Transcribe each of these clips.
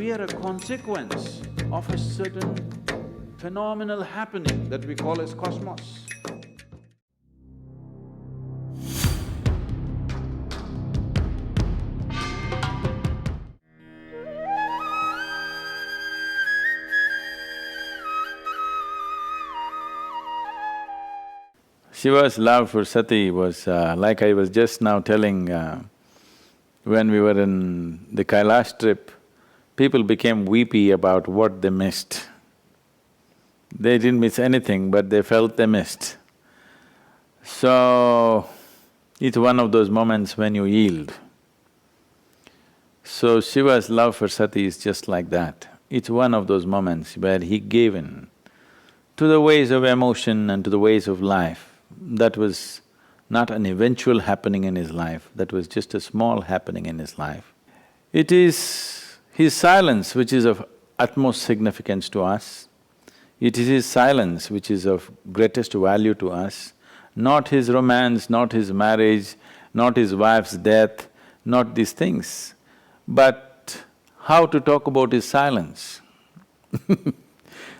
we are a consequence of a certain phenomenal happening that we call as cosmos. Shiva's love for Sati was like I was just now telling, when we were in the Kailash trip, people became weepy about what they missed. They didn't miss anything, but they felt they missed. So, it's one of those moments when you yield. So Shiva's love for Sati is just like that. It's one of those moments where he gave in to the ways of emotion and to the ways of life. That was not an eventual happening in his life, that was just a small happening in his life. It is his silence which is of utmost significance to us. It is his silence which is of greatest value to us, not his romance, not his marriage, not his wife's death, not these things. But how to talk about his silence?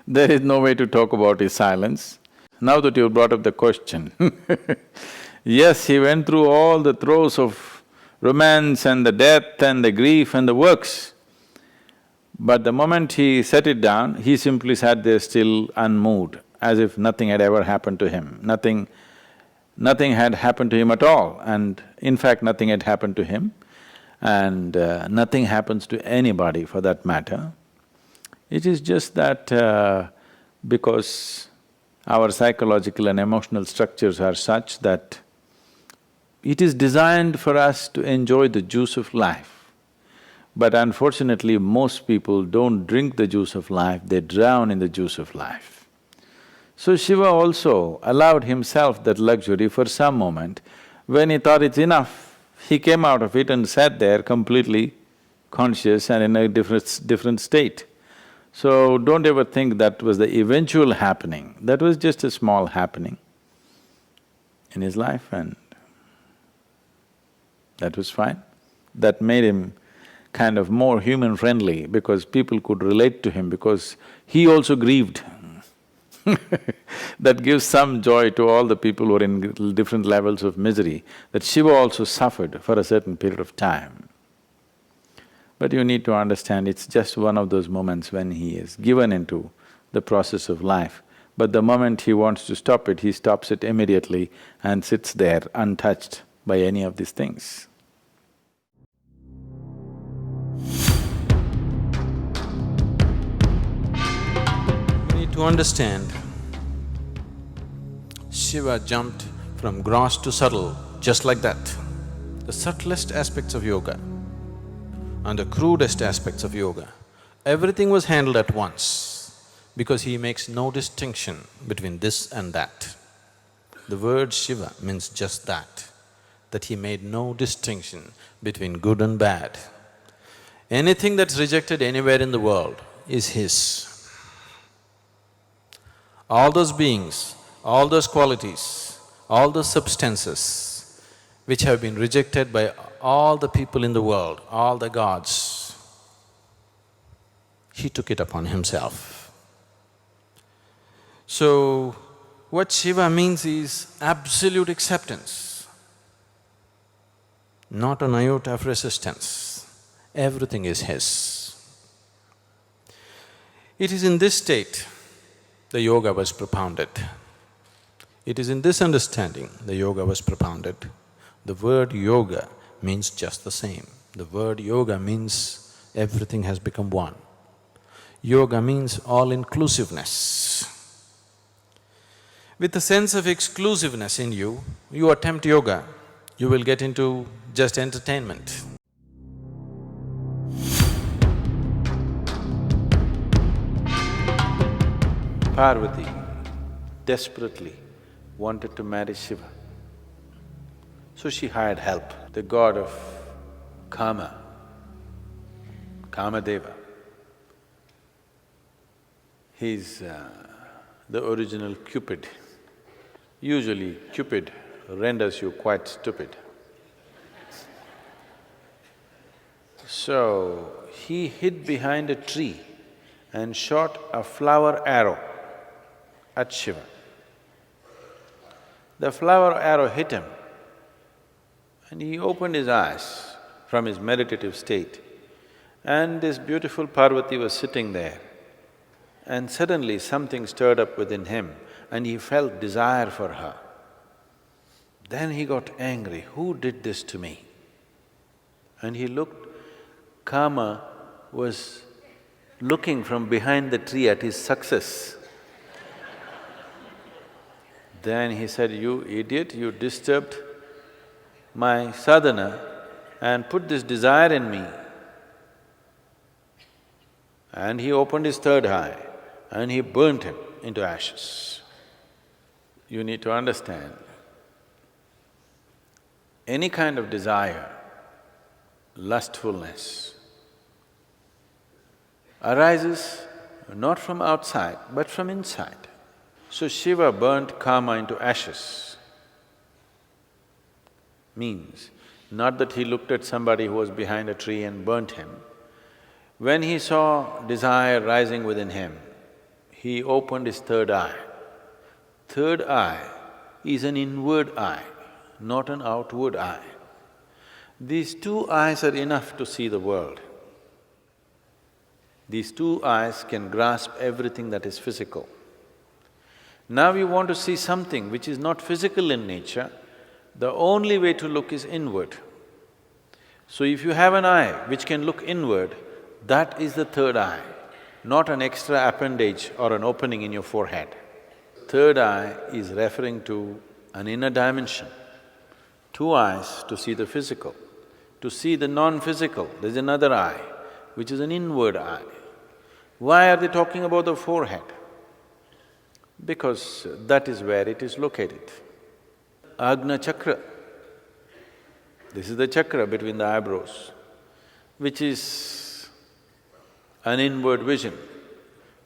There is no way to talk about his silence. Now that you brought up the question yes, he went through all the throes of romance and the death and the grief and the works. But the moment he set it down, he simply sat there still unmoved, as if nothing had ever happened to him. Nothing had happened to him at all, and in fact nothing had happened to him, and nothing happens to anybody for that matter. It is just that because our psychological and emotional structures are such that it is designed for us to enjoy the juice of life. But unfortunately, most people don't drink the juice of life, they drown in the juice of life. So Shiva also allowed himself that luxury for some moment. When he thought it's enough, he came out of it and sat there completely conscious and in a different state. So don't ever think that was the eventual happening, that was just a small happening in his life, and that was fine. That made him kind of more human-friendly because people could relate to him because he also grieved. That gives some joy to all the people who are in different levels of misery, that Shiva also suffered for a certain period of time. But you need to understand, it's just one of those moments when he is given into the process of life. But the moment he wants to stop it, he stops it immediately and sits there untouched by any of these things. You need to understand, Shiva jumped from gross to subtle just like that. The subtlest aspects of yoga and the crudest aspects of yoga, everything was handled at once because he makes no distinction between this and that. The word Shiva means just that he made no distinction between good and bad. Anything that's rejected anywhere in the world is his. All those beings, all those qualities, all those substances which have been rejected by all the people in the world, all the gods, he took it upon himself. So, what Shiva means is absolute acceptance, not an iota of resistance. Everything is his. It is in this state the yoga was propounded. It is in this understanding the yoga was propounded. The word yoga means just the same. The word yoga means everything has become one. Yoga means all-inclusiveness. With a sense of exclusiveness in you, you attempt yoga, you will get into just entertainment. Parvati desperately wanted to marry Shiva. So she hired help. The god of Kama, Kamadeva, he's the original Cupid. Usually Cupid renders you quite stupid. So he hid behind a tree and shot a flower arrow at Shiva. The flower arrow hit him and he opened his eyes from his meditative state, and this beautiful Parvati was sitting there. And suddenly something stirred up within him and he felt desire for her. Then he got angry, who did this to me? And he looked, Kama was looking from behind the tree at his success. Then he said, you idiot, you disturbed my sadhana and put this desire in me. And he opened his third eye and he burnt him into ashes. You need to understand, any kind of desire, lustfulness, arises not from outside but from inside. So Shiva burnt Kama into ashes. Means, not that he looked at somebody who was behind a tree and burnt him. When he saw desire rising within him, he opened his third eye. Third eye is an inward eye, not an outward eye. These two eyes are enough to see the world. These two eyes can grasp everything that is physical. Now you want to see something which is not physical in nature, the only way to look is inward. So if you have an eye which can look inward, that is the third eye, not an extra appendage or an opening in your forehead. Third eye is referring to an inner dimension. Two eyes to see the physical. To see the non-physical, there's another eye, which is an inward eye. Why are they talking about the forehead? Because that is where it is located. Agna chakra, this is the chakra between the eyebrows, which is an inward vision,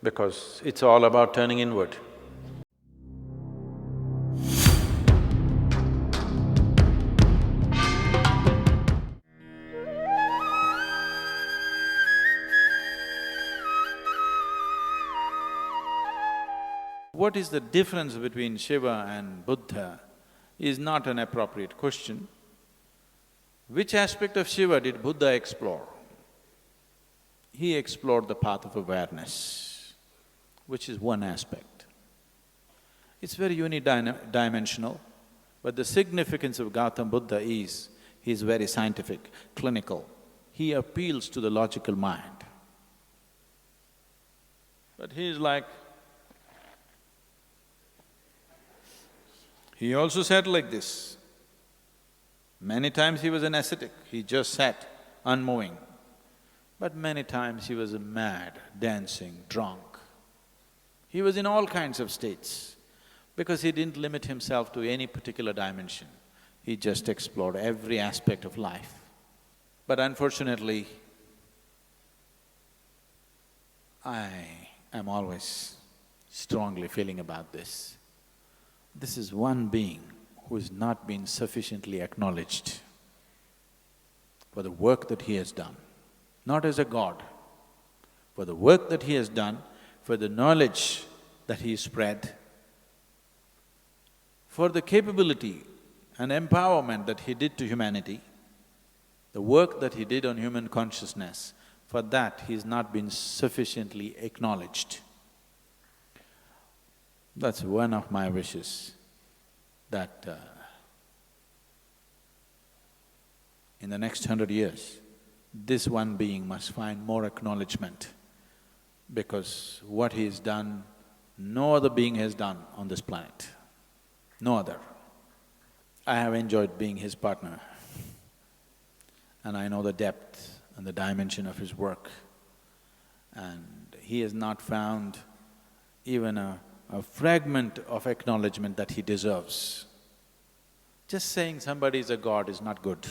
because it's all about turning inward. What is the difference between Shiva and Buddha is not an appropriate question. Which aspect of Shiva did Buddha explore? He explored the path of awareness, which is one aspect. It's very unidimensional, but the significance of Gautam Buddha is, he is very scientific, clinical. He appeals to the logical mind. But he is like, he also sat like this. Many times he was an ascetic, he just sat, unmoving. But many times he was mad, dancing, drunk. He was in all kinds of states, because he didn't limit himself to any particular dimension. He just explored every aspect of life. But unfortunately, I am always strongly feeling about this. This is one being who has not been sufficiently acknowledged for the work that he has done, not as a god, for the work that he has done, for the knowledge that he spread, for the capability and empowerment that he did to humanity, the work that he did on human consciousness, for that he has not been sufficiently acknowledged. That's one of my wishes, that in the next 100 years, this one being must find more acknowledgement, because what he has done, no other being has done on this planet, no other. I have enjoyed being his partner, and I know the depth and the dimension of his work, and he has not found even a fragment of acknowledgement that he deserves. Just saying somebody is a god is not good.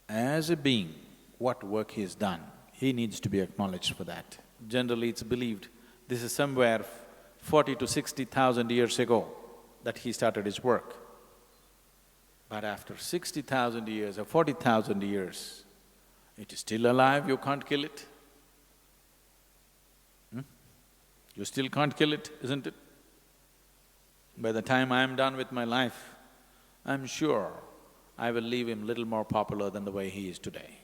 As a being, what work he has done, he needs to be acknowledged for that. Generally it's believed this is somewhere 40 to 60,000 years ago that he started his work. But after 60,000 years or 40,000 years, It is still alive, you can't kill it. You still can't kill it, isn't it? By the time I'm done with my life, I'm sure I will leave him little more popular than the way he is today.